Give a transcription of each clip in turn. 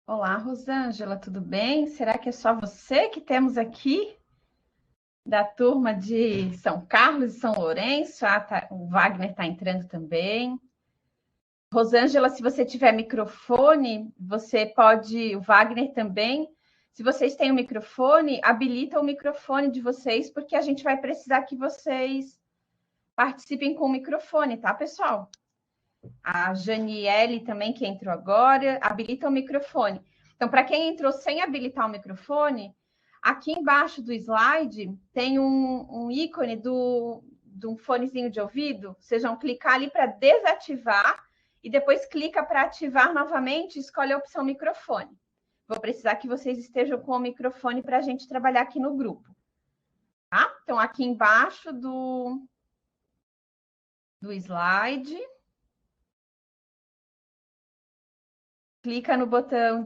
Olá, Rosângela, tudo bem? Será que é só você que temos aqui da turma de São Carlos e São Lourenço? O Wagner está entrando também. Rosângela, se você tiver microfone, você pode. O Wagner também. Se vocês têm o microfone, habilita o microfone de vocês, porque a gente vai precisar que vocês participem com o microfone, tá, pessoal? A Janiele também, que entrou agora, habilita o microfone. Então, para quem entrou sem habilitar o microfone, aqui embaixo do slide tem um ícone de um fonezinho de ouvido. Vocês vão clicar ali para desativar e depois clica para ativar novamente e escolhe a opção microfone. Vou precisar que vocês estejam com o microfone para a gente trabalhar aqui no grupo. Tá? Então, aqui embaixo do slide, clica no botão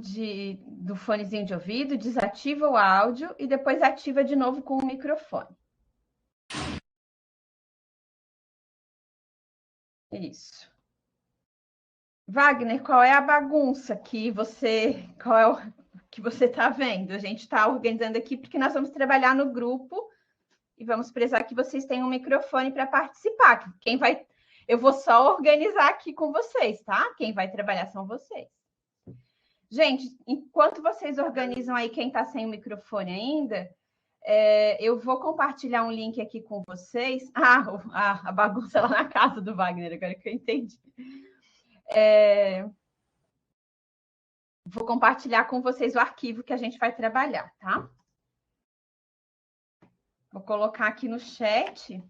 do fonezinho de ouvido, desativa o áudio e depois ativa de novo com o microfone. Isso. Wagner, qual é a bagunça qual é o que você está vendo? A gente está organizando aqui porque nós vamos trabalhar no grupo e vamos precisar que vocês tenham um microfone para participar. Eu vou só organizar aqui com vocês, tá? Quem vai trabalhar são vocês. Gente, enquanto vocês organizam aí quem está sem o microfone ainda, eu vou compartilhar um link aqui com vocês. A bagunça lá na casa do Wagner, agora que eu entendi. Vou compartilhar com vocês o arquivo que a gente vai trabalhar, tá? Vou colocar aqui no chat.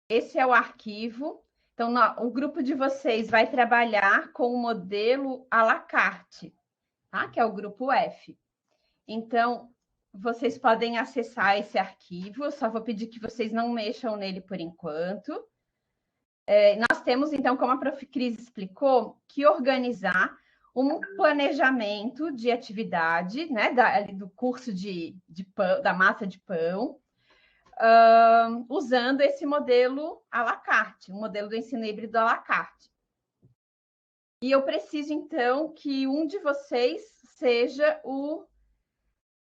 Esse é o arquivo. Então, o grupo de vocês vai trabalhar com o modelo à la carte, tá? Que é o grupo F. Então, vocês podem acessar esse arquivo. Eu só vou pedir que vocês não mexam nele por enquanto. Nós temos, então, como a Prof. Cris explicou, que organizar um planejamento de atividade, né, do curso de pão, da massa de pão, usando esse modelo à la carte, o modelo do ensino híbrido à la carte. E eu preciso, então, que um de vocês seja o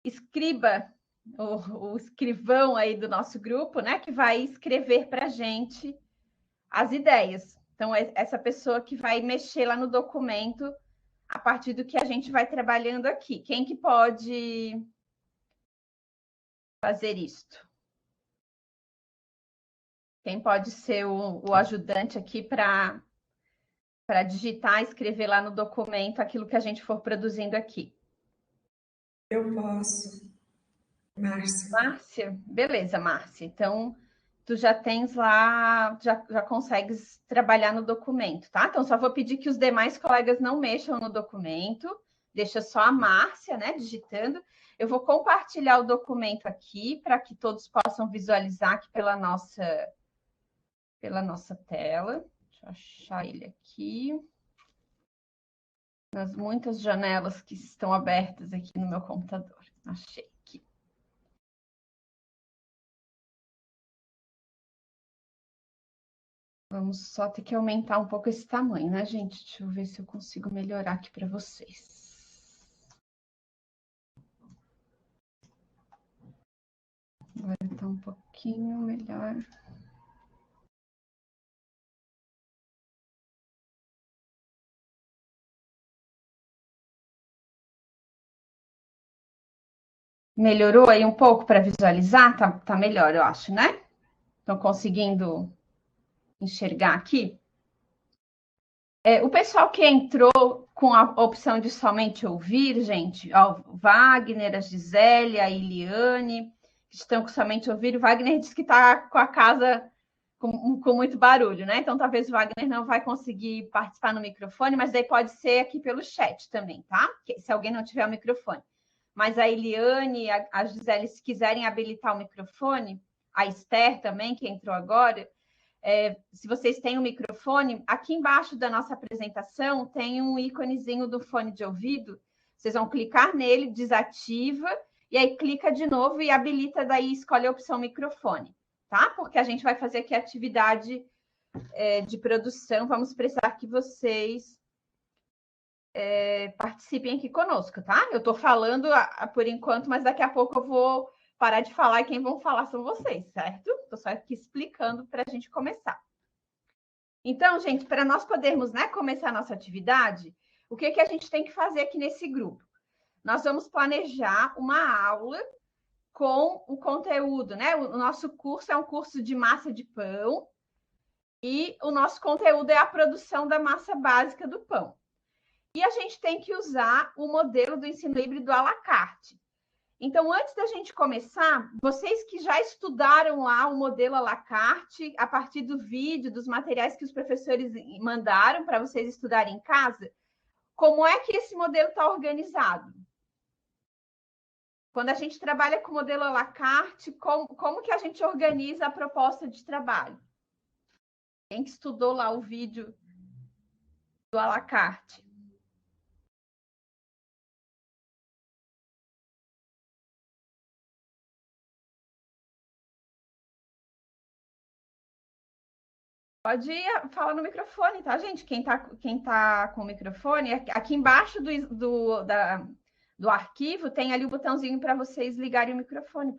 escriba, o escrivão aí do nosso grupo, né, que vai escrever para a gente as ideias. Então, é essa pessoa que vai mexer lá no documento a partir do que a gente vai trabalhando aqui. Quem que pode fazer isto? Quem pode ser o ajudante aqui para digitar, escrever lá no documento aquilo que a gente for produzindo aqui? Eu posso, Márcia. Márcia? Beleza, Márcia. Então, tu já tens lá, já consegues trabalhar no documento, tá? Então, só vou pedir que os demais colegas não mexam no documento, deixa só a Márcia, né, digitando. Eu vou compartilhar o documento aqui para que todos possam visualizar aqui pela nossa tela. Deixa eu achar ele aqui. Nas muitas janelas que estão abertas aqui no meu computador. Achei aqui. Vamos só ter que aumentar um pouco esse tamanho, né, gente? Deixa eu ver se eu consigo melhorar aqui para vocês. Agora está um pouquinho melhor. Melhorou aí um pouco para visualizar? Tá melhor, eu acho, né? Estão conseguindo enxergar aqui? O pessoal que entrou com a opção de somente ouvir, gente, ó, o Wagner, a Gisele, a Iliane, que estão com somente ouvir. O Wagner disse que está com a casa com muito barulho, né? Então, talvez o Wagner não vai conseguir participar no microfone, mas daí pode ser aqui pelo chat também, tá? Se alguém não tiver o microfone. Mas a Eliane, a Gisele, se quiserem habilitar o microfone, a Esther também, que entrou agora, se vocês têm o microfone, aqui embaixo da nossa apresentação tem um íconezinho do fone de ouvido. Vocês vão clicar nele, desativa, e aí clica de novo e habilita, daí escolhe a opção microfone, tá? Porque a gente vai fazer aqui a atividade de produção, vamos precisar que vocês participem aqui conosco, tá? Eu estou falando por enquanto, mas daqui a pouco eu vou parar de falar e quem vão falar são vocês, certo? Estou só aqui explicando para a gente começar. Então, gente, para nós podermos, né, começar a nossa atividade, o que a gente tem que fazer aqui nesse grupo? Nós vamos planejar uma aula com o conteúdo, né? O nosso curso é um curso de massa de pão e o nosso conteúdo é a produção da massa básica do pão. E a gente tem que usar o modelo do ensino híbrido à la carte. Então, antes da gente começar, vocês que já estudaram lá o modelo à la carte, a partir do vídeo, dos materiais que os professores mandaram para vocês estudarem em casa, como é que esse modelo está organizado? Quando a gente trabalha com o modelo à la carte, como que a gente organiza a proposta de trabalho? Quem que estudou lá o vídeo do à la carte? Pode falar no microfone, tá, gente? Quem tá com o microfone, aqui embaixo do arquivo tem ali o botãozinho para vocês ligarem o microfone.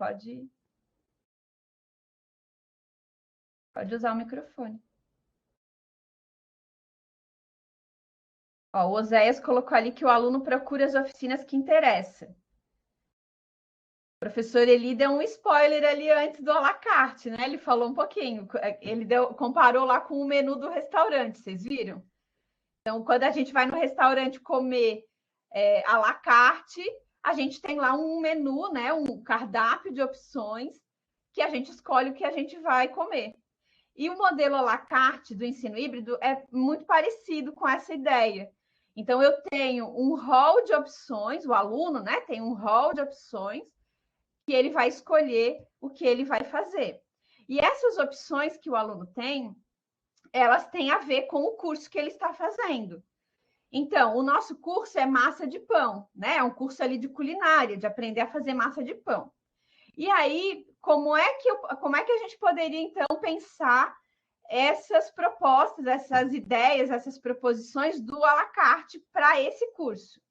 Pode usar o microfone. Ó, o Oséias colocou ali que o aluno procura as oficinas que interessam. O professor Eli deu um spoiler ali antes do à la carte, né? Ele falou um pouquinho, ele comparou lá com o menu do restaurante, vocês viram? Então, quando a gente vai no restaurante comer à la carte, a gente tem lá um menu, né? Um cardápio de opções que a gente escolhe o que a gente vai comer. E o modelo à la carte do ensino híbrido é muito parecido com essa ideia. Então, eu tenho um rol de opções, o aluno, né, tem um rol de opções que ele vai escolher o que ele vai fazer. E essas opções que o aluno tem, elas têm a ver com o curso que ele está fazendo. Então, o nosso curso é massa de pão, né? É um curso ali de culinária, de aprender a fazer massa de pão. E aí, como é que a gente poderia, então, pensar essas propostas, essas ideias, essas proposições do à la carte para esse curso?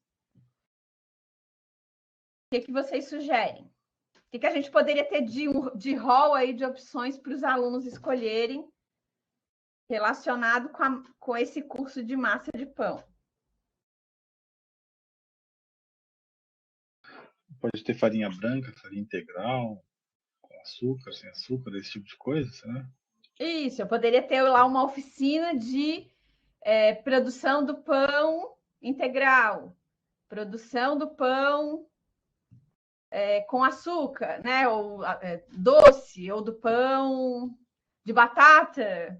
O que vocês sugerem? O que a gente poderia ter de rol aí de opções para os alunos escolherem relacionado com esse curso de massa de pão? Pode ter farinha branca, farinha integral, com açúcar, sem açúcar, esse tipo de coisa, né? Isso, eu poderia ter lá uma oficina de produção do pão integral, produção do pão com açúcar, né? Ou doce, ou do pão de batata,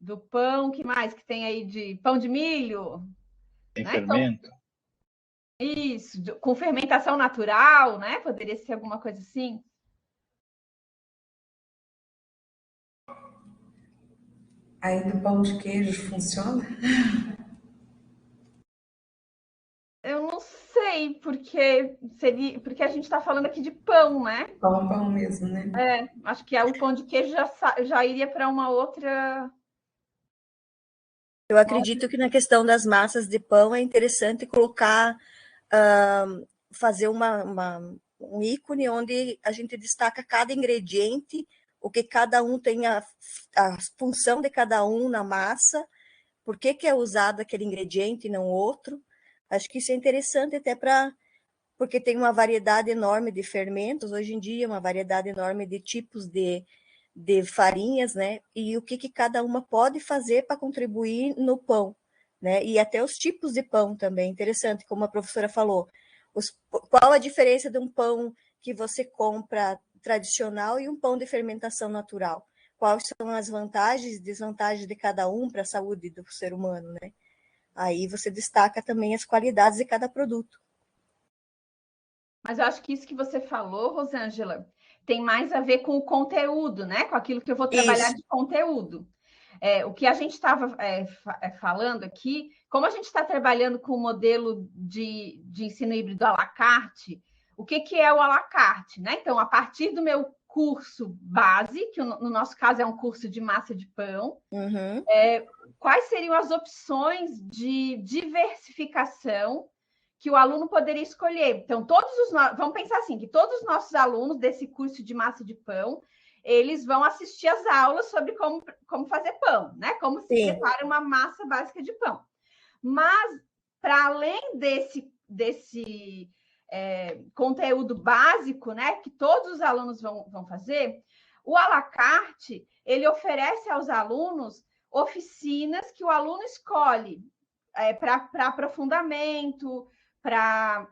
do pão, que mais que tem aí de pão de milho? Tem né? fermento. Então, isso, com fermentação natural, né? Poderia ser alguma coisa assim. Aí do pão de queijo funciona? Eu não sei, porque a gente está falando aqui de pão, né? Pão mesmo, né? Acho que o pão de queijo já iria para uma outra. Eu acredito que na questão das massas de pão é interessante colocar, fazer um ícone onde a gente destaca cada ingrediente, o que cada um tem a função de cada um na massa, por que é usado aquele ingrediente e não outro. Acho que isso é interessante até porque tem uma variedade enorme de fermentos, hoje em dia, uma variedade enorme de tipos de farinhas, né? E o que cada uma pode fazer para contribuir no pão, né? E até os tipos de pão também, interessante, como a professora falou. Qual a diferença de um pão que você compra tradicional e um pão de fermentação natural? Quais são as vantagens e desvantagens de cada um para a saúde do ser humano, né? Aí você destaca também as qualidades de cada produto. Mas eu acho que isso que você falou, Rosângela, tem mais a ver com o conteúdo, né? Com aquilo que eu vou trabalhar de conteúdo. O que a gente estava falando aqui, como a gente está trabalhando com o modelo de ensino híbrido à la carte, o que é o à la carte, né? Então, a partir do meu curso base, que no nosso caso é um curso de massa de pão, quais seriam as opções de diversificação que o aluno poderia escolher? Então, vamos pensar assim, que todos os nossos alunos desse curso de massa de pão, eles vão assistir às aulas sobre como fazer pão, né? Como se prepara uma massa básica de pão. Mas, para além desse conteúdo básico, né, que todos os alunos vão fazer, o à la carte, ele oferece aos alunos oficinas que o aluno escolhe para aprofundamento, para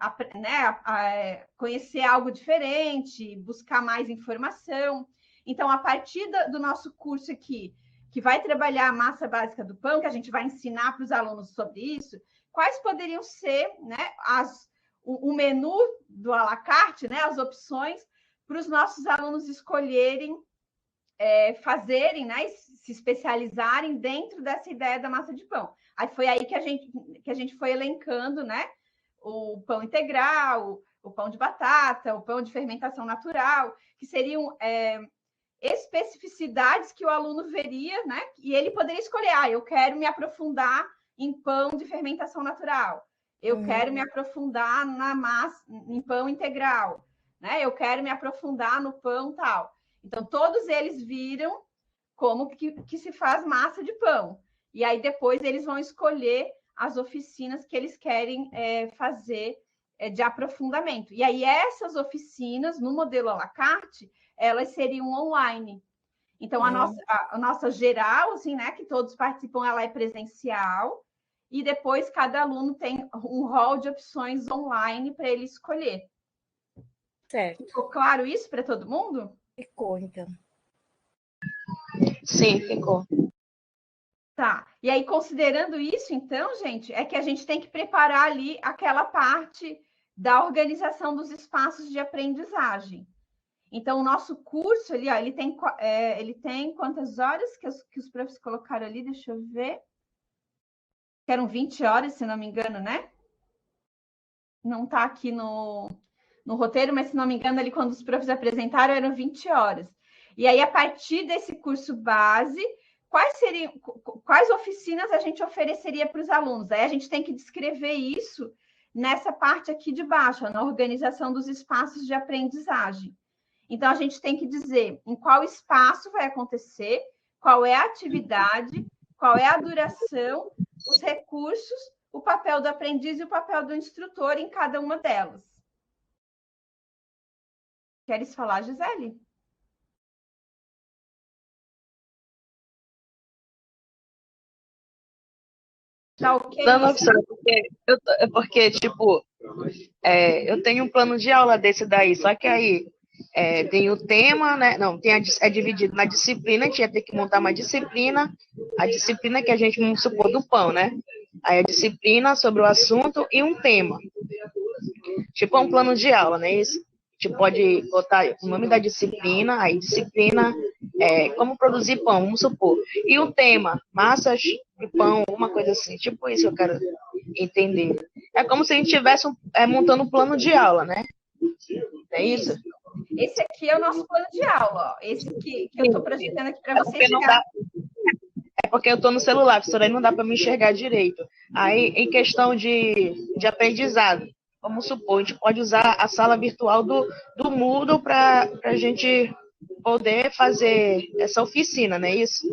conhecer algo diferente, buscar mais informação. Então, a partir do nosso curso aqui, que vai trabalhar a massa básica do pão, que a gente vai ensinar para os alunos sobre isso, quais poderiam ser, né, o menu do à la carte, né, as opções para os nossos alunos escolherem, fazerem, né, se especializarem dentro dessa ideia da massa de pão. Aí foi aí que a gente foi elencando, né, o pão integral, o pão de batata, o pão de fermentação natural, que seriam especificidades que o aluno veria, né, e ele poderia escolher, eu quero me aprofundar em pão de fermentação natural, eu quero me aprofundar na massa, em pão integral, né, eu quero me aprofundar no pão tal. Então, todos eles viram como que se faz massa de pão. E aí, depois, eles vão escolher as oficinas que eles querem fazer de aprofundamento. E aí, essas oficinas, no modelo à la carte, elas seriam online. Então, a nossa geral, assim, né, que todos participam, ela é presencial, e depois cada aluno tem um rol de opções online para ele escolher. Certo. Ficou claro isso para todo mundo? Ficou, então. Sim, ficou. Tá. E aí, considerando isso, então, gente, é que a gente tem que preparar ali aquela parte da organização dos espaços de aprendizagem. Então, o nosso curso ali, ó, ele tem quantas horas que os professores colocaram ali? Deixa eu ver. Eram 20 horas, se não me engano, né? Não está aqui no roteiro, mas, se não me engano, ali quando os professores apresentaram, eram 20 horas. E aí, a partir desse curso base, quais oficinas a gente ofereceria para os alunos? Aí a gente tem que descrever isso nessa parte aqui de baixo, ó, na organização dos espaços de aprendizagem. Então, a gente tem que dizer em qual espaço vai acontecer, qual é a atividade, qual é a duração, os recursos, o papel do aprendiz e o papel do instrutor em cada uma delas. Queres falar, Gisele? Tá ok? Não, porque tipo, eu tenho um plano de aula desse daí, só que aí tem o tema, né? Não, é dividido na disciplina, a gente ia ter que montar uma disciplina, a disciplina que a gente, vamos supor, do pão, né? Aí a disciplina sobre o assunto e um tema. Tipo, é um plano de aula, né? Isso. A gente pode botar o nome da disciplina, aí disciplina, como produzir pão, vamos supor. E o tema, massas de pão, alguma coisa assim. Tipo isso eu quero entender. É como se a gente estivesse montando um plano de aula, né? É isso? Esse aqui é o nosso plano de aula, ó. Esse que eu estou projetando aqui para vocês chegarem. É porque eu estou no celular, professora, aí não dá para me enxergar direito. Aí, em questão de aprendizado, vamos supor, a gente pode usar a sala virtual do Moodle para a gente poder fazer essa oficina, não é isso?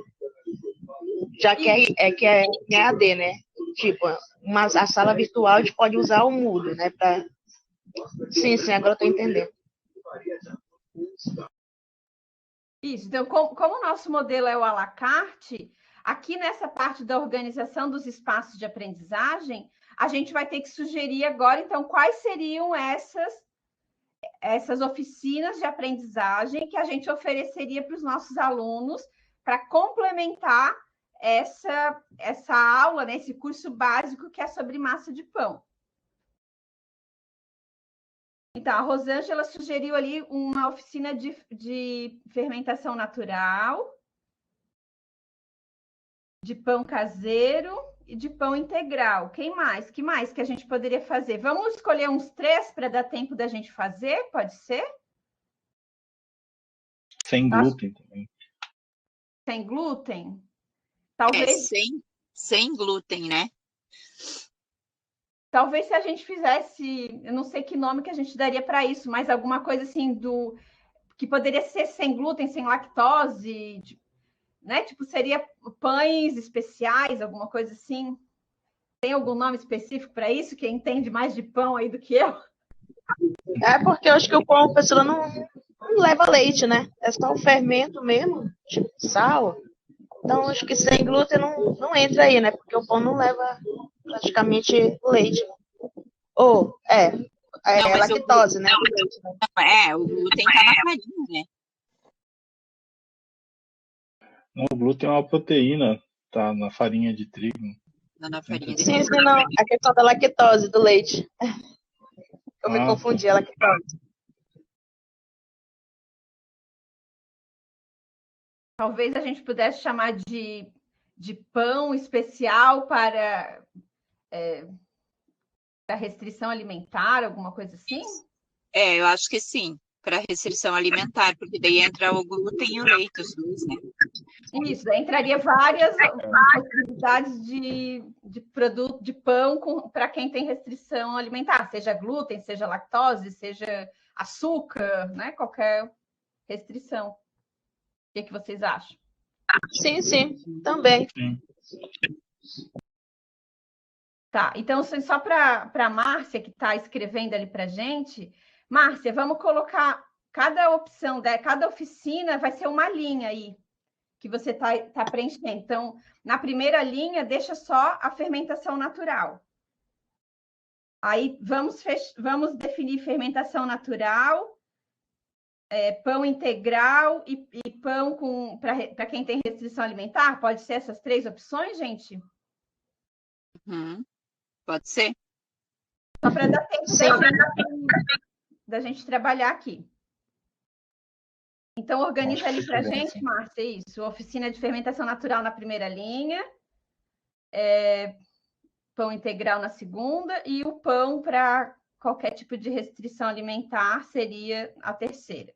Já que é EAD, né? Tipo, a sala virtual a gente pode usar o Moodle, né? Sim, agora eu estou entendendo. Isso, então, como o nosso modelo é o à la carte, aqui nessa parte da organização dos espaços de aprendizagem, a gente vai ter que sugerir agora, então, quais seriam essas oficinas de aprendizagem que a gente ofereceria para os nossos alunos para complementar essa aula, né, esse curso básico que é sobre massa de pão. Então, a Rosângela sugeriu ali uma oficina de fermentação natural, de pão caseiro e de pão integral. Quem mais? Que mais que a gente poderia fazer? Vamos escolher uns 3 para dar tempo da gente fazer? Pode ser? Sem glúten também. Sem glúten? É, Talvez, sem glúten, né? talvez se a gente fizesse, eu não sei que nome que a gente daria para isso, mas alguma coisa assim do que poderia ser sem glúten, sem lactose, né? Tipo, seria pães especiais, alguma coisa assim. Tem algum nome específico para isso? Quem entende mais de pão aí do que eu? É porque eu acho que o pão, a pessoa não leva leite, né? É só o fermento mesmo, tipo sal. Então, acho que sem glúten não entra aí, né? Porque o pão não leva praticamente leite. Ou, Não, mas o lactose, né? Do leite, né? o glúten tá na farinha, né? Não, o glúten é uma proteína, tá na farinha de trigo. Na farinha de Sim, trigo. não. A questão da lactose do leite. Eu me Ah, confundi, a lactose. Talvez a gente pudesse chamar de pão especial para restrição alimentar, alguma coisa assim? É, eu acho que sim, para restrição alimentar, porque daí entra o glúten e o leite, os dois, né? Isso, daí entraria várias possibilidades de produto, de pão para quem tem restrição alimentar, seja glúten, seja lactose, seja açúcar, né? Qualquer restrição. O que vocês acham? Sim, também. sim. Tá, então só para a Márcia, que está escrevendo ali para a gente, Márcia, vamos colocar cada opção, cada oficina vai ser uma linha aí que você tá preenchendo. Então, na primeira linha, deixa só a fermentação natural. Aí vamos definir fermentação natural, pão integral e pão para quem tem restrição alimentar. Pode ser essas 3 opções, gente? Pode ser? Só para dar tempo da gente trabalhar aqui. Então, organiza ali para a gente, Márcia, isso. Oficina de fermentação natural na primeira linha, pão integral na segunda, e o pão para qualquer tipo de restrição alimentar seria a terceira.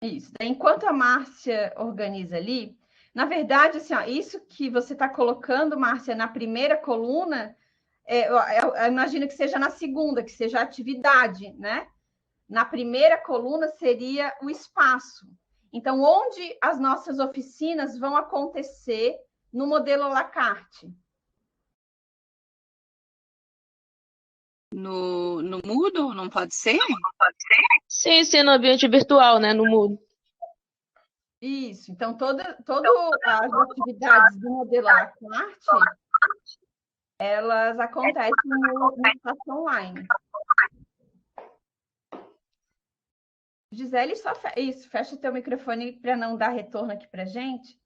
Isso. Enquanto a Márcia organiza ali, na verdade, assim, ó, isso que você está colocando, Márcia, na primeira coluna, eu imagino que seja na segunda, que seja a atividade, né? Na primeira coluna seria o espaço. Então, onde as nossas oficinas vão acontecer no modelo à la carte? No Moodle, não pode ser? Sim, no ambiente virtual, né? No Moodle. Isso. Então, todas as atividades do modelo à la carte, elas acontecem no espaço online. Gisele, fecha o teu microfone para não dar retorno aqui para a gente.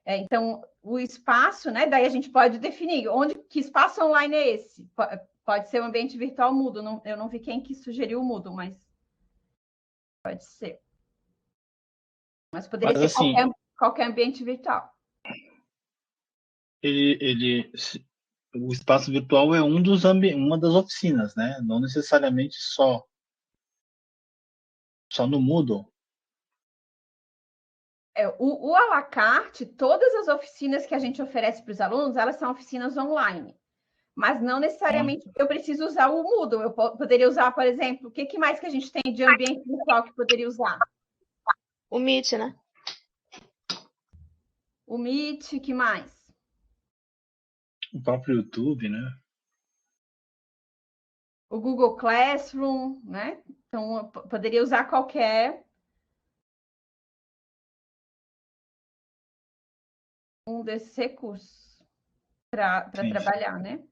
Então, o espaço, né? Daí a gente pode definir que espaço online é esse. Pode ser um ambiente virtual mudo. Eu não vi quem que sugeriu o mudo, mas pode ser. Mas poderia ser assim, qualquer ambiente virtual. O espaço virtual é uma das oficinas, né? Não necessariamente só no Moodle. O à la carte, todas as oficinas que a gente oferece para os alunos, elas são oficinas online. Mas não necessariamente eu preciso usar o Moodle. Eu poderia usar, por exemplo, o que mais que a gente tem de ambiente virtual que poderia usar? O Meet, né? O Meet, que mais? O próprio YouTube, né? O Google Classroom, né? Então, eu poderia usar qualquer um desses recursos para trabalhar, né?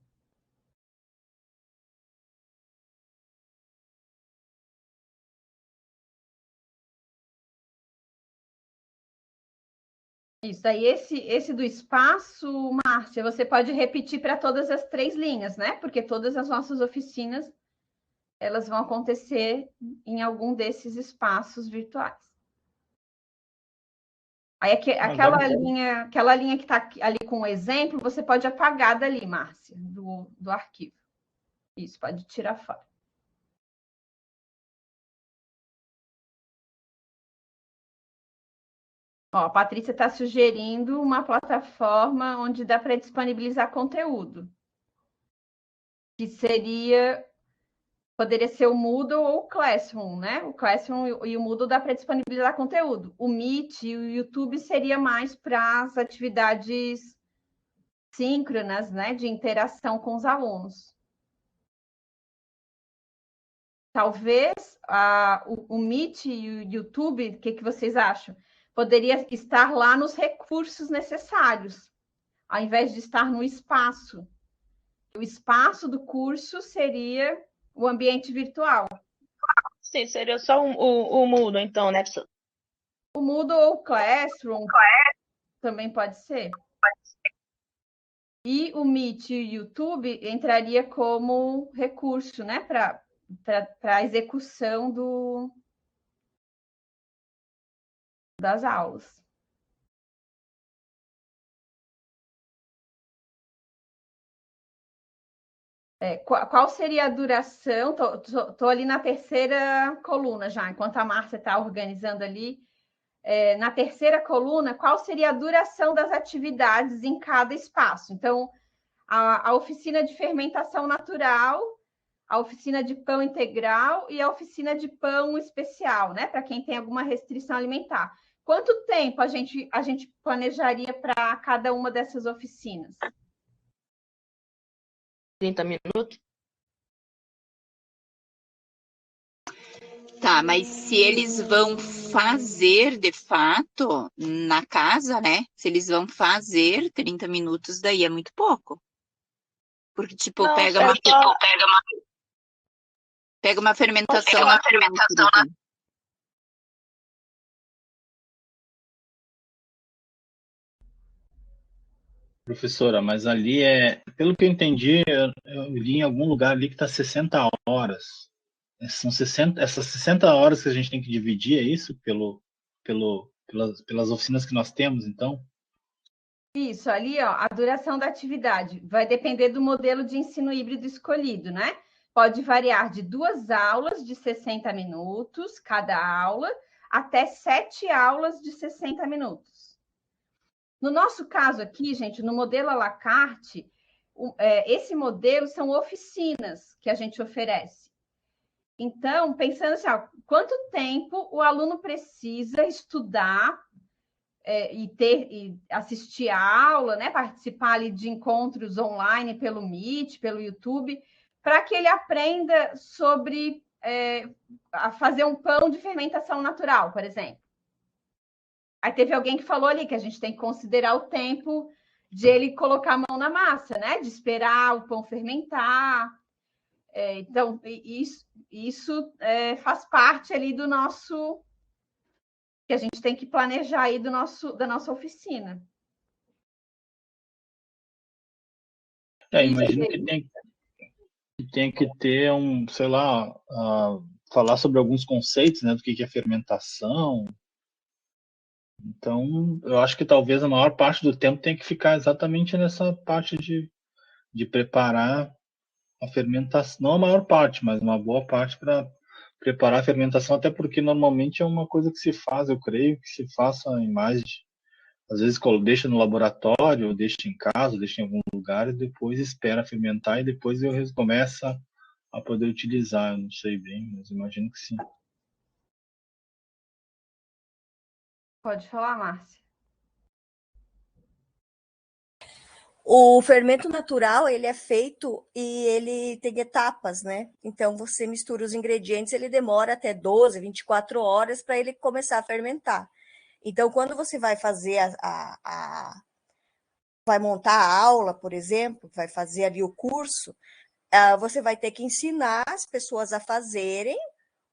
Isso aí, esse do espaço, Márcia, você pode repetir para todas as 3 linhas, né? Porque todas as nossas oficinas, elas vão acontecer em algum desses espaços virtuais. Aí, aquela linha que está ali com o exemplo, você pode apagar dali, Márcia, do arquivo. Isso, pode tirar fora. Ó, a Patrícia está sugerindo uma plataforma onde dá para disponibilizar conteúdo, que poderia ser o Moodle ou o Classroom, né? O Classroom e o Moodle dá para disponibilizar conteúdo. O Meet e o YouTube seria mais para as atividades síncronas, né? De interação com os alunos. Talvez o Meet e o YouTube, o que vocês acham? Poderia estar lá nos recursos necessários, ao invés de estar no espaço. O espaço do curso seria o ambiente virtual. Sim, seria só o Moodle, então, né, professor? O Moodle ou o Classroom também pode ser. E o Meet e o YouTube entraria como recurso, né, para a execução das aulas. Qual seria a duração? Estou ali na terceira coluna já, enquanto a Márcia está organizando ali. Na terceira coluna, qual seria a duração das atividades em cada espaço? Então, a oficina de fermentação natural, a oficina de pão integral e a oficina de pão especial, né? Para quem tem alguma restrição alimentar. Quanto tempo a gente planejaria para cada uma dessas oficinas? 30 minutos? Tá, mas se eles vão fazer de fato na casa, né? Se eles vão fazer 30 minutos, daí é muito pouco. Porque, tipo, Não, pega uma fermentação natural, por exemplo. Professora, mas ali pelo que eu entendi, eu li em algum lugar ali que está 60 horas. Essas 60 horas que a gente tem que dividir, é isso? Pelas oficinas que nós temos, então? Isso, ali, ó, a duração da atividade vai depender do modelo de ensino híbrido escolhido, né? Pode variar de 2 aulas de 60 minutos, cada aula, até 7 aulas de 60 minutos. No nosso caso aqui, gente, no modelo à la carte, esse modelo são oficinas que a gente oferece. Então, pensando assim, ó, quanto tempo o aluno precisa estudar e assistir a aula, né? Participar ali de encontros online pelo Meet, pelo YouTube, para que ele aprenda sobre a fazer um pão de fermentação natural, por exemplo. Aí teve alguém que falou ali que a gente tem que considerar o tempo de ele colocar a mão na massa, né? De esperar o pão fermentar. Então, isso faz parte ali do nosso... que a gente tem que planejar aí da nossa oficina. Imagino que tem que ter sei lá, falar sobre alguns conceitos, né, do que é fermentação. Então, eu acho que talvez a maior parte do tempo tem que ficar exatamente nessa parte de preparar a fermentação. Não a maior parte, mas uma boa parte para preparar a fermentação, até porque normalmente é uma coisa que se faz, eu creio, que se faça em às vezes deixa no laboratório, deixa em casa, deixa em algum lugar e depois espera fermentar e depois eu começo a poder utilizar. Eu não sei bem, mas imagino que sim. Pode falar, Márcia. O fermento natural, ele é feito e ele tem etapas, né? Então, você mistura os ingredientes, ele demora até 12, 24 horas para ele começar a fermentar. Então, quando você vai fazer vai montar a aula, por exemplo, vai fazer ali o curso, você vai ter que ensinar as pessoas a fazerem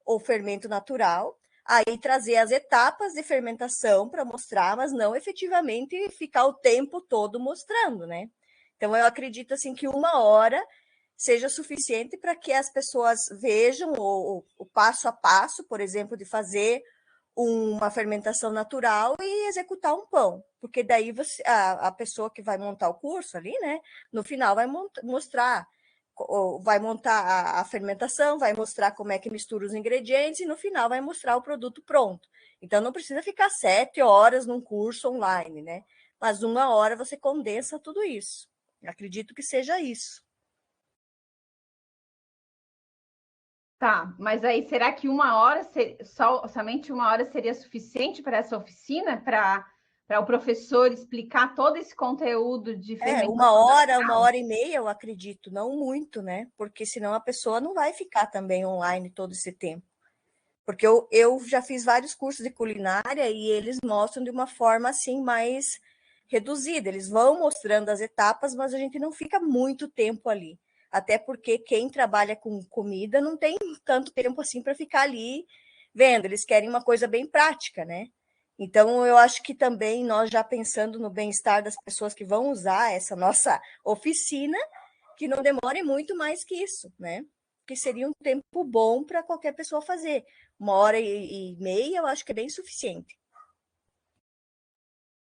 o fermento natural, aí trazer as etapas de fermentação para mostrar, mas não efetivamente ficar o tempo todo mostrando, né? Então, eu acredito assim que 1 hora seja suficiente para que as pessoas vejam o passo a passo, por exemplo, de fazer uma fermentação natural e executar um pão, porque daí a pessoa que vai montar o curso ali, né, no final vai mostrar vai montar a fermentação, vai mostrar como é que mistura os ingredientes e no final vai mostrar o produto pronto. Então não precisa ficar 7 horas num curso online, né? Mas 1 hora você condensa tudo isso. Acredito que seja isso. Tá, mas aí será que somente 1 hora seria suficiente para essa oficina, para o professor explicar todo esse conteúdo de fermentação? 1 hora, 1 hora e meia, eu acredito, não muito, né? Porque senão a pessoa não vai ficar também online todo esse tempo. Porque eu já fiz vários cursos de culinária e eles mostram de uma forma assim mais reduzida. Eles vão mostrando as etapas, mas a gente não fica muito tempo ali. Até porque quem trabalha com comida não tem tanto tempo assim para ficar ali vendo. Eles querem uma coisa bem prática, né? Então, eu acho que também nós já pensando no bem-estar das pessoas que vão usar essa nossa oficina, que não demore muito mais que isso, né? Que seria um tempo bom para qualquer pessoa fazer. 1 hora e meia, eu acho que é bem suficiente.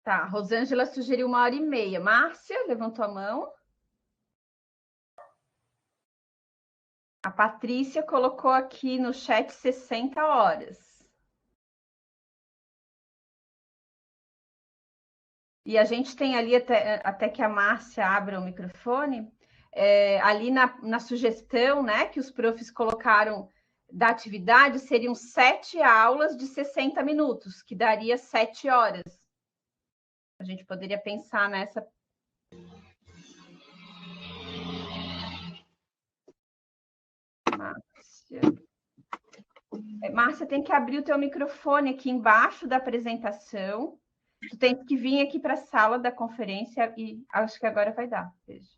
Tá, Rosângela sugeriu 1 hora e meia. Márcia, levantou a mão. A Patrícia colocou aqui no chat 60 horas. E a gente tem ali, até que a Márcia abra o microfone, ali na sugestão, né, que os profs colocaram da atividade, seriam 7 aulas de 60 minutos, que daria 7 horas. A gente poderia pensar nessa. Márcia, tem que abrir o teu microfone aqui embaixo da apresentação. Tu tem que vir aqui para a sala da conferência e acho que agora vai dar. Beijo.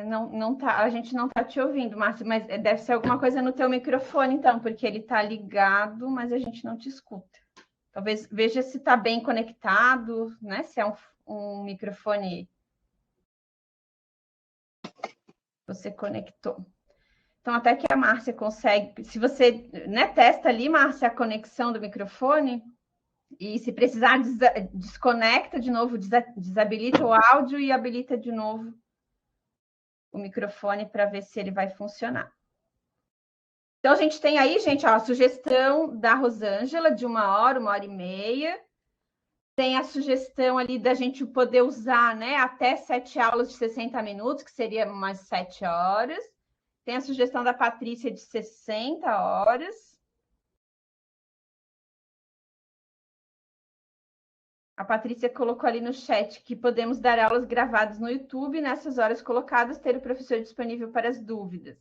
Não tá, a gente não está te ouvindo, Márcia, mas deve ser alguma coisa no teu microfone, então, porque ele está ligado, mas a gente não te escuta. Talvez veja se está bem conectado, né? Se é um microfone você conectou. Então, até que a Márcia consegue, se você, né, testa ali, Márcia, a conexão do microfone, e se precisar, desconecta de novo, desabilita o áudio e habilita de novo o microfone para ver se ele vai funcionar. Então, a gente tem aí, gente, ó, a sugestão da Rosângela de 1 hora, 1 hora e meia. Tem a sugestão ali da gente poder usar, né, até 7 aulas de 60 minutos, que seria mais 7 horas. Tem a sugestão da Patrícia de 60 horas. A Patrícia colocou ali no chat que podemos dar aulas gravadas no YouTube, nessas horas colocadas, ter o professor disponível para as dúvidas.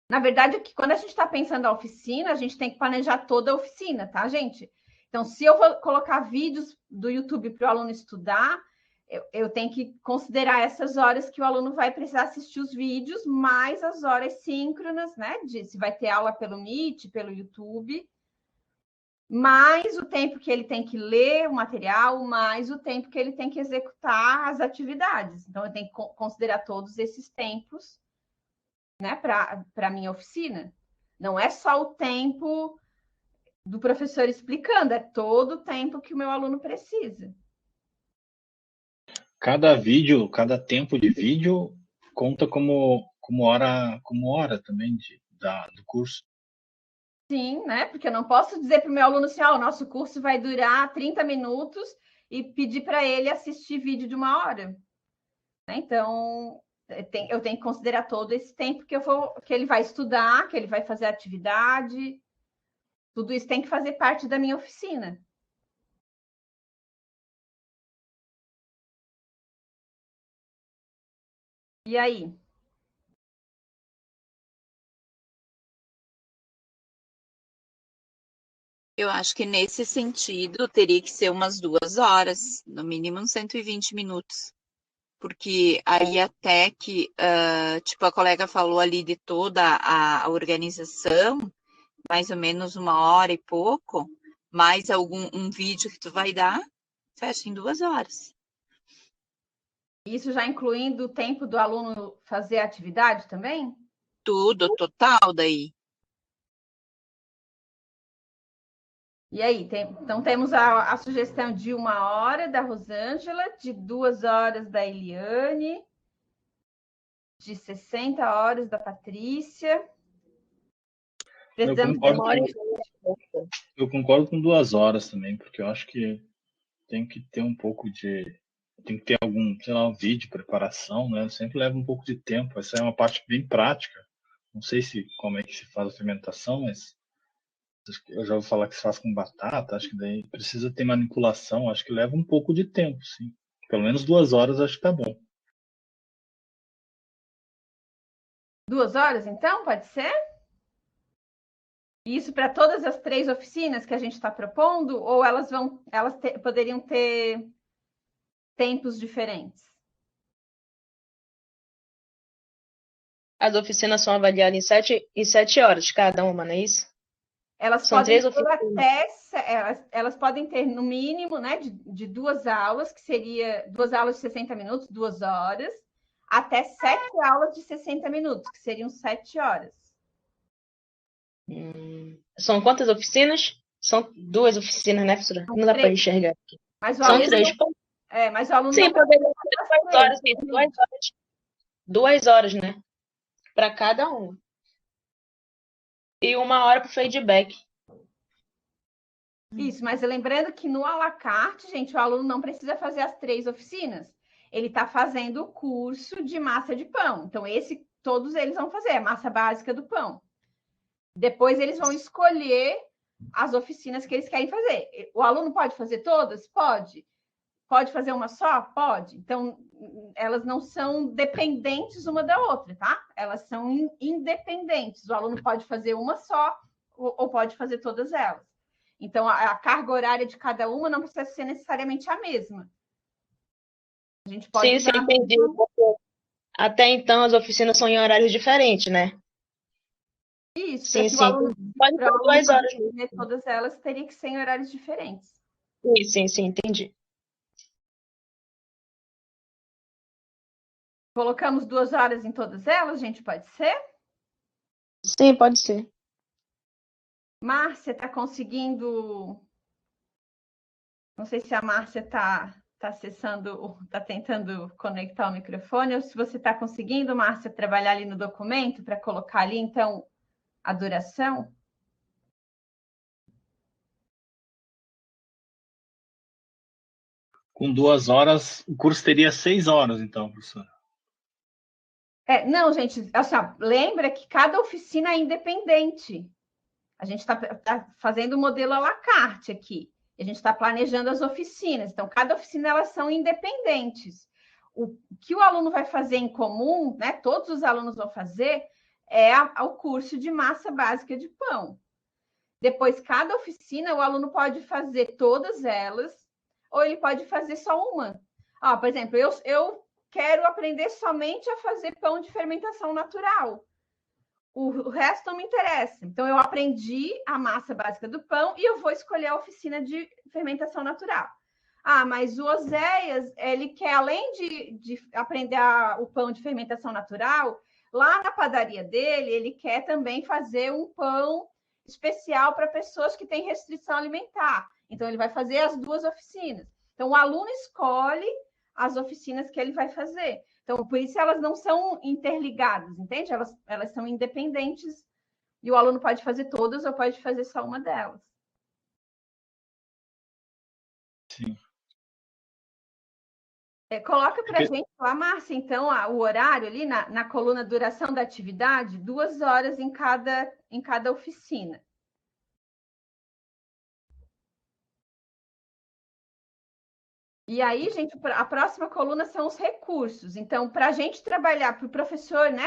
Na verdade, que quando a gente está pensando a oficina, a gente tem que planejar toda a oficina, tá, gente? Então, se eu vou colocar vídeos do YouTube para o aluno estudar, eu tenho que considerar essas horas que o aluno vai precisar assistir os vídeos, mais as horas síncronas, né? Se vai ter aula pelo Meet, pelo YouTube, mais o tempo que ele tem que ler o material, mais o tempo que ele tem que executar as atividades. Então, eu tenho que considerar todos esses tempos, né, para a minha oficina. Não é só o tempo do professor explicando, é todo o tempo que o meu aluno precisa. Cada vídeo, cada tempo de vídeo conta como hora também do curso. Sim, né? Porque eu não posso dizer para o meu aluno assim, o nosso curso vai durar 30 minutos e pedir para ele assistir vídeo de 1 hora. Então, eu tenho que considerar todo esse tempo que ele vai estudar, que ele vai fazer atividade. Tudo isso tem que fazer parte da minha oficina. E aí? Eu acho que nesse sentido teria que ser umas 2 horas, no mínimo uns 120 minutos. Porque aí até que, tipo, a colega falou ali de toda a organização, mais ou menos 1 hora e pouco, mais um vídeo que tu vai dar, fecha em 2 horas. Isso já incluindo o tempo do aluno fazer a atividade também? Tudo, total daí. E aí, então temos a sugestão de 1 hora da Rosângela, de 2 horas da Eliane, de 60 horas da Patrícia. Eu Precisamos concordo, eu concordo com 2 horas também, porque eu acho que tem que ter um pouco de. Tem que ter algum, sei lá, um vídeo, preparação, né? Sempre leva um pouco de tempo. Essa é uma parte bem prática. Não sei se como é que se faz a fermentação, mas eu já ouvi falar que se faz com batata. Acho que daí precisa ter manipulação. Acho que leva um pouco de tempo, sim. Pelo menos 2 horas acho que tá bom. 2 horas, então? Pode ser? Isso para todas as 3 oficinas que a gente está propondo? Ou poderiam ter tempos diferentes? As oficinas são avaliadas em 7 horas cada uma, não é isso? Elas São podem 3 oficinas. elas podem ter no mínimo, né, de 2 aulas, que seria 2 aulas de 60 minutos, 2 horas, até 7 aulas de 60 minutos, que seriam 7 horas. São quantas oficinas? São 2 oficinas, né, professora? São Não dá para 3. enxergar. Mas o São aluno 3. mas o aluno Sim, não poderia precisa ser das 2 horas, três. sim, 2 horas. 2 horas, né? Para cada uma. E 1 hora para o feedback. Isso, mas lembrando que no à la carte, gente, o aluno não precisa fazer as 3 oficinas. Ele está fazendo o curso de massa de pão. Então, todos eles vão fazer, a massa básica do pão. Depois eles vão escolher as oficinas que eles querem fazer. O aluno pode fazer todas? Pode. Pode fazer uma só? Pode. Então, elas não são dependentes uma da outra, tá? Elas são independentes. O aluno pode fazer uma só ou pode fazer todas elas. Então, a carga horária de cada uma não precisa ser necessariamente a mesma. A gente pode Sim, usar. entendi. Até então as oficinas são em horários diferentes, né? Isso, para Sim, que o sim. aluno, Pode para o ser aluno 2 horas poder fazer mesmo. todas elas, teria que ser em horários diferentes. Sim, sim, entendi. Colocamos 2 horas em todas elas, gente, pode ser? Sim, pode ser. Márcia está conseguindo. Não sei se a Márcia está acessando, está tentando conectar o microfone, ou se você está conseguindo, Márcia, trabalhar ali no documento para colocar ali, então, a duração. Com 2 horas, o curso teria 6 horas, então, professor. Não, gente, assim, ó, lembra que cada oficina é independente. A gente está fazendo o modelo à la carte aqui. A gente está planejando as oficinas. Então, cada oficina, elas são independentes. O que o aluno vai fazer em comum, né? Todos os alunos vão fazer, é o curso de massa básica de pão. Depois, cada oficina, o aluno pode fazer todas elas, ou ele pode fazer só uma. Por exemplo, eu quero aprender somente a fazer pão de fermentação natural. O resto não me interessa. Então, eu aprendi a massa básica do pão e eu vou escolher a oficina de fermentação natural. Mas o Oséias, ele quer, além de aprender o pão de fermentação natural, lá na padaria dele, ele quer também fazer um pão especial para pessoas que têm restrição alimentar. Então, ele vai fazer as 2 oficinas. Então, o aluno escolhe as oficinas que ele vai fazer. Então, por isso elas não são interligadas, entende? Elas são independentes e o aluno pode fazer todas ou pode fazer só uma delas. Sim. Coloca para a gente lá, Márcia, então, o horário ali na coluna duração da atividade, 2 horas em cada oficina. E aí, gente, a próxima coluna são os recursos. Então, para a gente trabalhar, para o professor, né,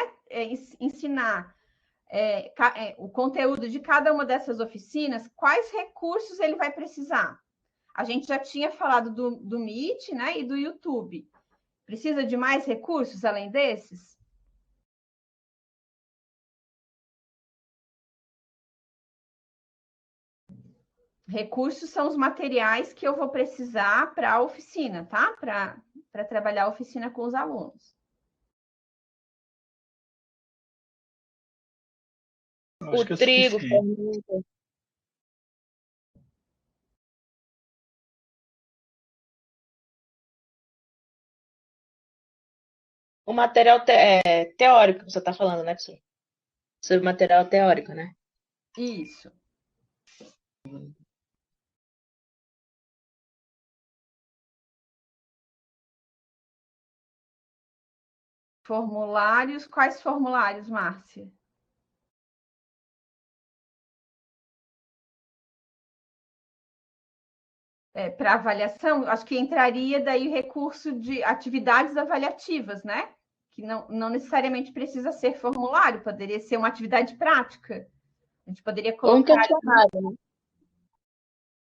ensinar o conteúdo de cada uma dessas oficinas, quais recursos ele vai precisar? A gente já tinha falado do Meet, né, e do YouTube. Precisa de mais recursos além desses? Recursos são os materiais que eu vou precisar para a oficina, tá? Para trabalhar a oficina com os alunos. Acho que é trigo, suficiente. fermento. o material teórico que você está falando, né, professor? Sobre material teórico, né? Isso. Formulários. Quais formulários, Márcia? Para avaliação, acho que entraria daí o recurso de atividades avaliativas, né? Que não necessariamente precisa ser formulário, poderia ser uma atividade prática. A gente poderia Ou um colocar questionário,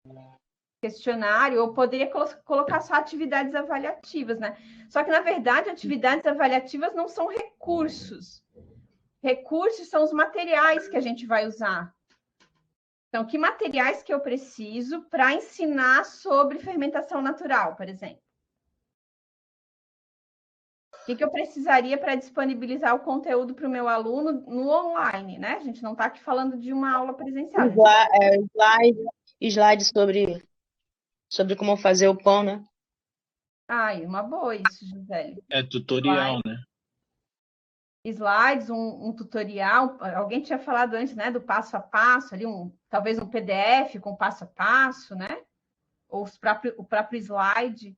né? questionário, ou poderia colocar só atividades avaliativas, né? Só que, na verdade, atividades avaliativas não são recursos. Recursos são os materiais que a gente vai usar. Então, que materiais que eu preciso para ensinar sobre fermentação natural, por exemplo? O que eu precisaria para disponibilizar o conteúdo para o meu aluno no online, né? A gente não está aqui falando de uma aula presencial. Slide sobre como fazer o pão, né? Uma boa isso, Gisele. É tutorial, né? Slides, um tutorial. Alguém tinha falado antes, né, do passo a passo, ali talvez um PDF com passo a passo, né? Ou o próprio slide.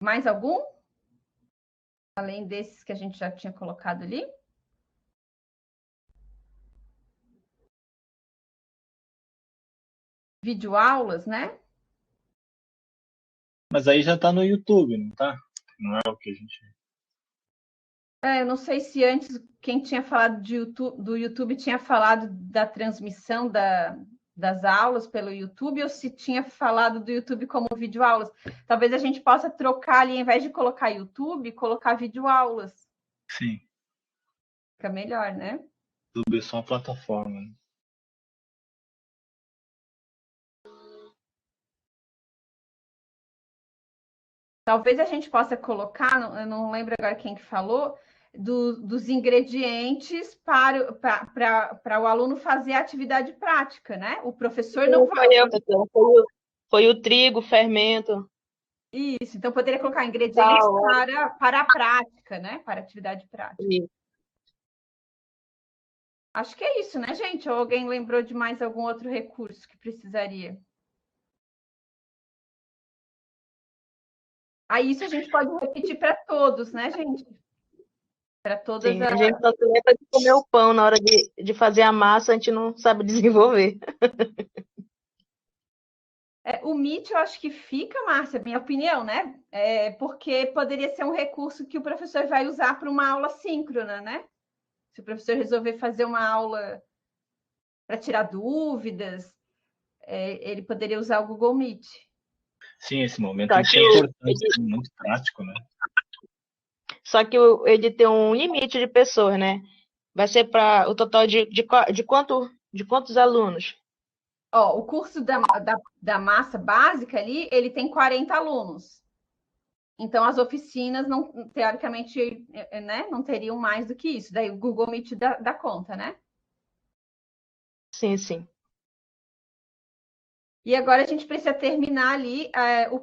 Mais algum? Além desses que a gente já tinha colocado ali? Videoaulas, né? Mas aí já está no YouTube, não tá? Não é o que a gente... Eu não sei se antes quem tinha falado do YouTube tinha falado da transmissão das aulas pelo YouTube ou se tinha falado do YouTube como videoaulas. Talvez a gente possa trocar ali, ao invés de colocar YouTube, colocar videoaulas. Sim. Fica melhor, né? YouTube é só uma plataforma. Né? Talvez a gente possa colocar, eu não lembro agora quem que falou, dos ingredientes para o aluno fazer a atividade prática, né? O professor não vai... Foi o trigo, fermento. Isso, então poderia colocar ingredientes para a prática, né? Para a atividade prática. Isso. Acho que é isso, né, gente? Ou alguém lembrou de mais algum outro recurso que precisaria? Aí isso a gente pode repetir para todos, né, gente? Para todas. Sim, a gente só se lembra de comer o pão na hora de fazer a massa, a gente não sabe desenvolver. O Meet, eu acho que fica, Márcia, minha opinião, né? Porque poderia ser um recurso que o professor vai usar para uma aula síncrona, né? Se o professor resolver fazer uma aula para tirar dúvidas, ele poderia usar o Google Meet. Sim, esse momento é importante, muito prático, né? Só que ele tem um limite de pessoas, né? Vai ser para o total de quantos alunos? O curso da massa básica ali, ele tem 40 alunos. Então, as oficinas, não, teoricamente, né, não teriam mais do que isso. Daí o Google Meet dá conta, né? Sim, sim. E agora a gente precisa terminar ali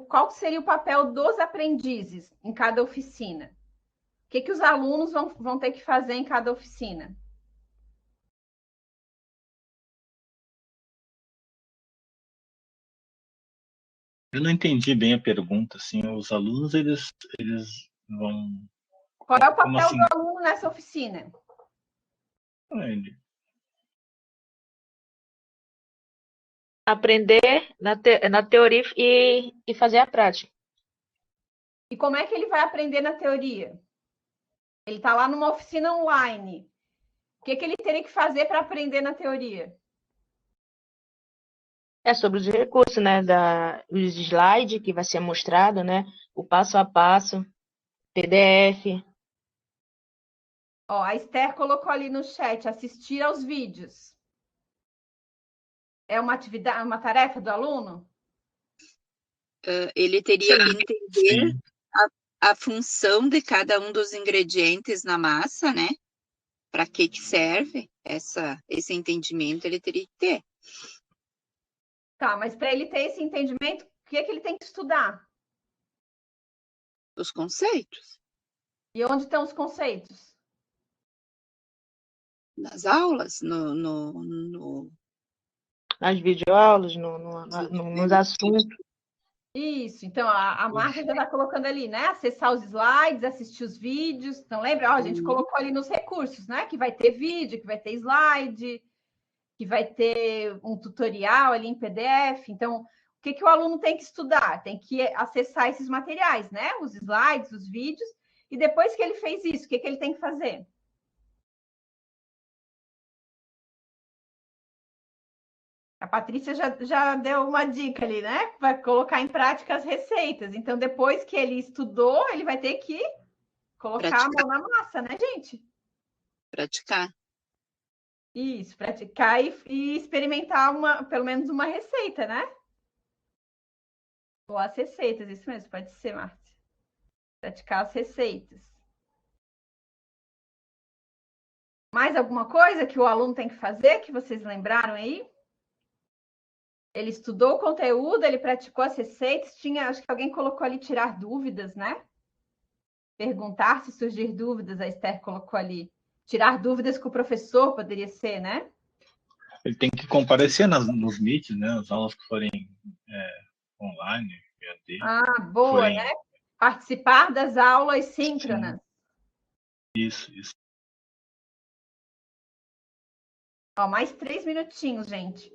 qual seria o papel dos aprendizes em cada oficina. O que os alunos vão ter que fazer em cada oficina? Eu não entendi bem a pergunta, assim, os alunos, eles vão... Qual é o papel assim? Do aluno nessa oficina? Aprender na teoria e fazer a prática. E como é que ele vai aprender na teoria? Ele está lá numa oficina online. O que ele teria que fazer para aprender na teoria? É sobre os recursos, né? Os slides que vai ser mostrado, né? O passo a passo, PDF. A Esther colocou ali no chat, assistir aos vídeos. É uma atividade, uma tarefa do aluno? Ele teria que entender a função de cada um dos ingredientes na massa, né? Para que serve esse entendimento, ele teria que ter. Tá, mas para ele ter esse entendimento, o que ele tem que estudar? Os conceitos. E onde estão os conceitos? Nas aulas, Nas videoaulas, nos assuntos. Isso, então a Marta já está colocando ali, né? Acessar os slides, assistir os vídeos. Então, lembra? Ó, a gente colocou ali nos recursos, né? Que vai ter vídeo, que vai ter slide, que vai ter um tutorial ali em PDF. Então, o que o aluno tem que estudar? Tem que acessar esses materiais, né? Os slides, os vídeos. E depois que ele fez isso, o que ele tem que fazer? A Patrícia já deu uma dica ali, né? Vai colocar em prática as receitas. Então, depois que ele estudou, ele vai ter que colocar a mão na massa, né, gente? Praticar. Isso, praticar e experimentar pelo menos uma receita, né? Ou as receitas, isso mesmo, pode ser, Márcia. Praticar as receitas. Mais alguma coisa que o aluno tem que fazer, que vocês lembraram aí? Ele estudou o conteúdo, ele praticou as receitas, acho que alguém colocou ali tirar dúvidas, né? Perguntar se surgir dúvidas, a Esther colocou ali. Tirar dúvidas com o professor, poderia ser, né? Ele tem que comparecer nos Meets, né? As aulas que forem online, EAD. Ah, boa, forem... né? Participar das aulas síncronas. Sim. Isso. Ó, mais 3 minutinhos, gente.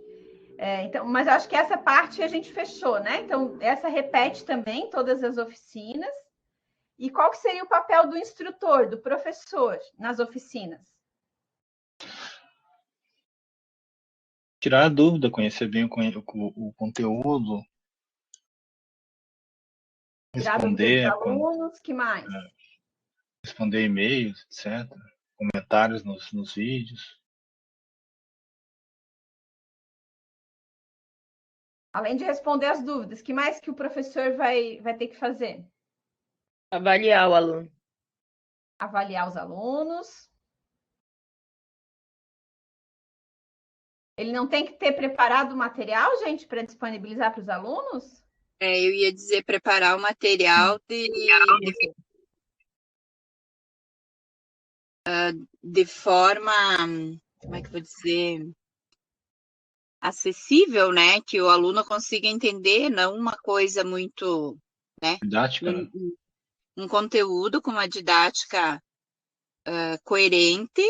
Então, mas acho que essa parte a gente fechou, né? Então, essa repete também todas as oficinas. E qual que seria o papel do instrutor, do professor, nas oficinas? Tirar a dúvida, conhecer bem o conteúdo. Tirar dúvida dos alunos, que mais? Responder e-mails, etc. Comentários nos vídeos. Além de responder as dúvidas, que mais que o professor vai ter que fazer? Avaliar o aluno. Avaliar os alunos. Ele não tem que ter preparado o material, gente, para disponibilizar para os alunos? Eu ia dizer preparar o material de forma, como é que eu vou dizer, acessível, né? Que o aluno consiga entender, não uma coisa muito, né? Didática, né? Um conteúdo com uma didática coerente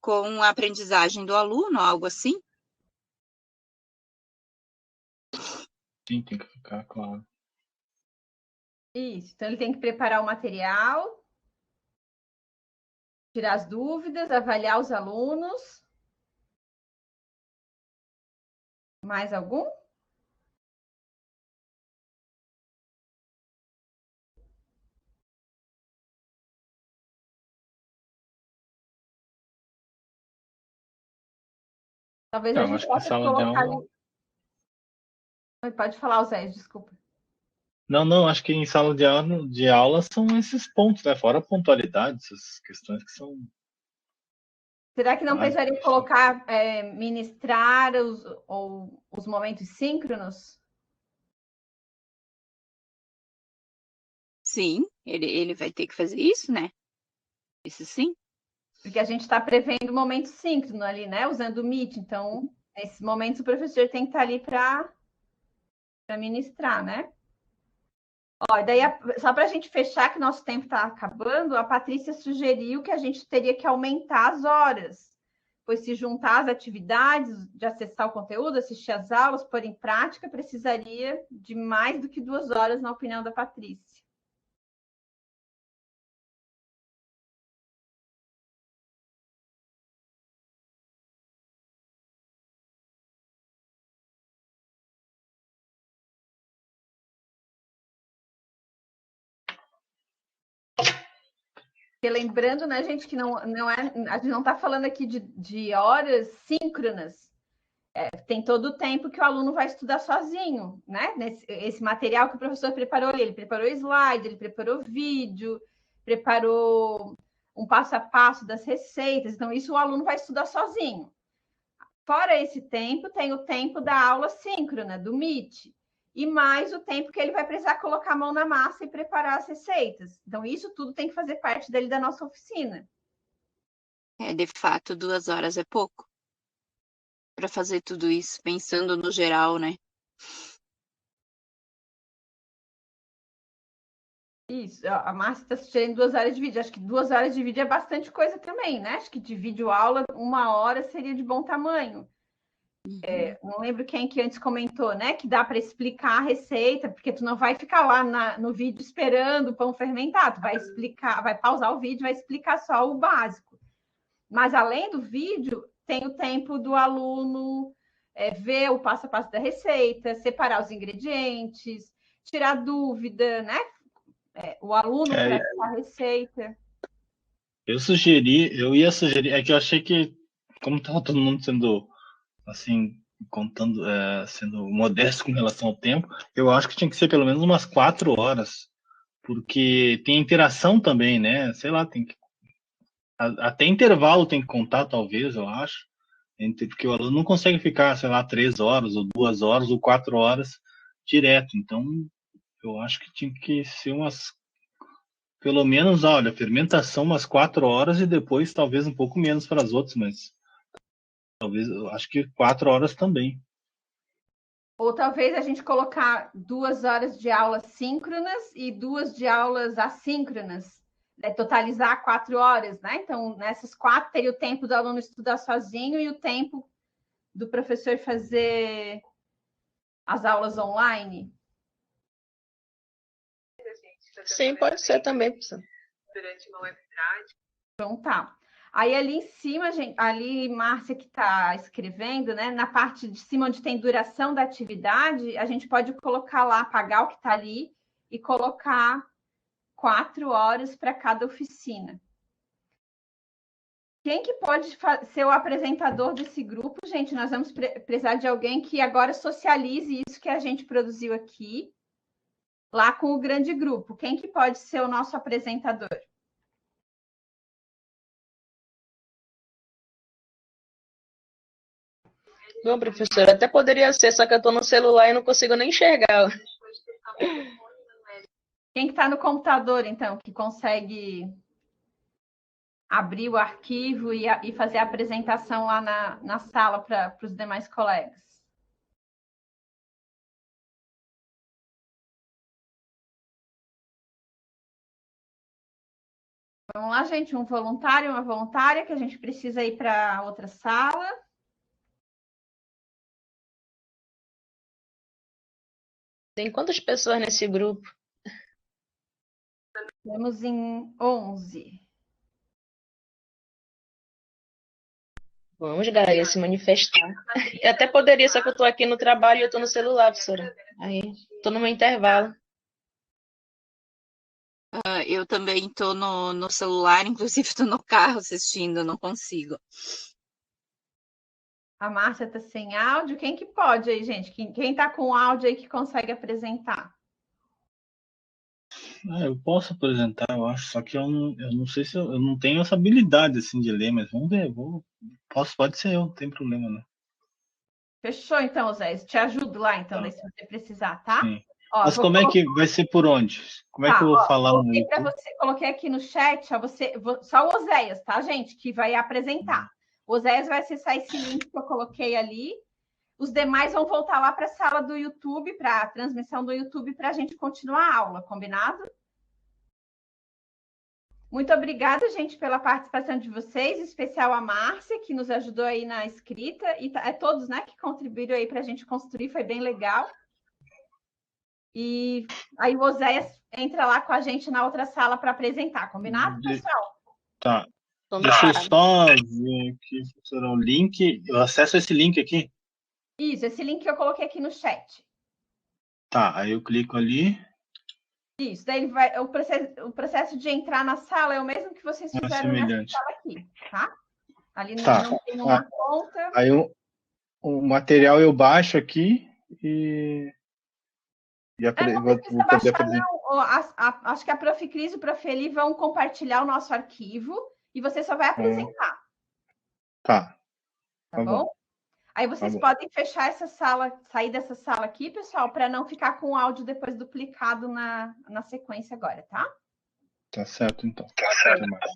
com a aprendizagem do aluno, algo assim? Sim, tem que ficar claro. Isso, então ele tem que preparar o material, tirar as dúvidas, avaliar os alunos. Mais algum? Talvez a gente possa colocar ali. Pode falar, Zé, desculpa. Não, acho que em sala de aula são esses pontos, né? Fora a pontualidade, essas questões que são... Será que não precisaria colocar, ministrar os momentos síncronos? Sim, ele vai ter que fazer isso, né? Isso sim. Porque a gente está prevendo momento síncrono ali, né? Usando o Meet. Então, nesses momentos o professor tem que estar ali para ministrar, né? Ó, daí, só para a gente fechar, que nosso tempo está acabando, a Patrícia sugeriu que a gente teria que aumentar as horas. Pois se juntar as atividades de acessar o conteúdo, assistir às aulas, pôr em prática, precisaria de mais do que 2 horas, na opinião da Patrícia. Porque lembrando, né, gente, que a gente não está falando aqui de horas síncronas. Tem todo o tempo que o aluno vai estudar sozinho, né? Esse material que o professor preparou, ele preparou slide, ele preparou vídeo, preparou um passo a passo das receitas. Então, isso o aluno vai estudar sozinho. Fora esse tempo, tem o tempo da aula síncrona, do Meet. e mais o tempo que ele vai precisar colocar a mão na massa e preparar as receitas. Então, isso tudo tem que fazer parte dele da nossa oficina. De fato, 2 horas é pouco para fazer tudo isso, pensando no geral, né? Isso, a Márcia está sugerindo 2 horas de vídeo. Acho que 2 horas de vídeo é bastante coisa também, né? Acho que de vídeo aula, 1 hora seria de bom tamanho. Não lembro quem que antes comentou, né? Que dá para explicar a receita, porque tu não vai ficar lá no vídeo esperando o pão fermentar, tu vai explicar, vai pausar o vídeo, vai explicar só o básico. Mas além do vídeo, tem o tempo do aluno ver o passo a passo da receita, separar os ingredientes, tirar dúvida, né? O aluno praticar a receita. Eu ia sugerir, é que eu achei que, como estava todo mundo sendo, assim, contando, sendo modesto com relação ao tempo, eu acho que tinha que ser pelo menos umas 4 horas, porque tem interação também, né? Sei lá, tem que, até intervalo tem que contar, talvez, eu acho, porque o aluno não consegue ficar, sei lá, 3 horas, ou 2 horas, ou 4 horas direto. Então, eu acho que tinha que ser pelo menos, olha, fermentação umas 4 horas e depois talvez um pouco menos para as outras, mas talvez, eu acho que 4 horas também. Ou talvez a gente colocar 2 horas de aulas síncronas e 2 de aulas assíncronas, né? Totalizar 4 horas, né? Então, nessas 4 teria o tempo do aluno estudar sozinho e o tempo do professor fazer as aulas online. Sim, pode ser também, professor. Durante uma webinars. Então, tá. Aí ali em cima, gente, ali, Márcia, que está escrevendo, né? Na parte de cima, onde tem duração da atividade, a gente pode colocar lá, apagar o que está ali e colocar 4 horas para cada oficina. Quem que pode ser o apresentador desse grupo, gente? Nós vamos precisar de alguém que agora socialize isso que a gente produziu aqui, lá com o grande grupo. Quem que pode ser o nosso apresentador? Bom, professor, até poderia ser, só que eu estou no celular e não consigo nem enxergar. Quem que está no computador, então, que consegue abrir o arquivo e fazer a apresentação lá na sala para os demais colegas? Vamos lá, gente, um voluntário, uma voluntária, que a gente precisa ir para outra sala. Tem quantas pessoas nesse grupo? Temos em 11. Vamos, galera, se manifestar. Eu até poderia, só que eu estou aqui no trabalho e eu estou no celular, professora. Aí, estou no meu intervalo. Eu também estou no celular, inclusive estou no carro assistindo, não consigo. A Márcia está sem áudio. Quem que pode aí, gente? Quem está com áudio aí que consegue apresentar? Eu posso apresentar, eu acho, só que eu não sei se eu não tenho essa habilidade assim de ler, mas vamos ver. Pode ser eu, não tem problema, né? Fechou, então, Zé. Te ajudo lá, então, Tá. se você precisar, tá? Sim. Ó, Mas como é que vai ser por onde? Como é que eu vou falar no YouTube? Coloquei aqui no chat, ó, só o Oséias, tá, gente? Que vai apresentar. O Oséias vai acessar esse link que eu coloquei ali. Os demais vão voltar lá para a sala do YouTube, para a transmissão do YouTube, para a gente continuar a aula, combinado? Muito obrigada, gente, pela participação de vocês, em especial a Márcia, que nos ajudou aí na escrita, e todos, né, que contribuíram aí para a gente construir, foi bem legal. E aí o Oséias entra lá com a gente na outra sala para apresentar, combinado, pessoal? Tá. Deixa eu só ver aqui, professora, o link. Eu acesso esse link aqui? Isso, esse link que eu coloquei aqui no chat. Tá, aí eu clico ali. Isso, daí o processo de entrar na sala é o mesmo que vocês fizeram nessa sala aqui, tá? Ali não tem uma conta. Aí o material eu baixo aqui e Não precisa baixar, não. Acho que a Prof. Cris e o Prof. Eli vão compartilhar o nosso arquivo e você só vai apresentar. Tá. Tá bom? Aí vocês bom. podem fechar essa sala, sair dessa sala aqui, pessoal, para não ficar com o áudio depois duplicado na sequência agora, tá? Tá certo, então. Ok. Até mais.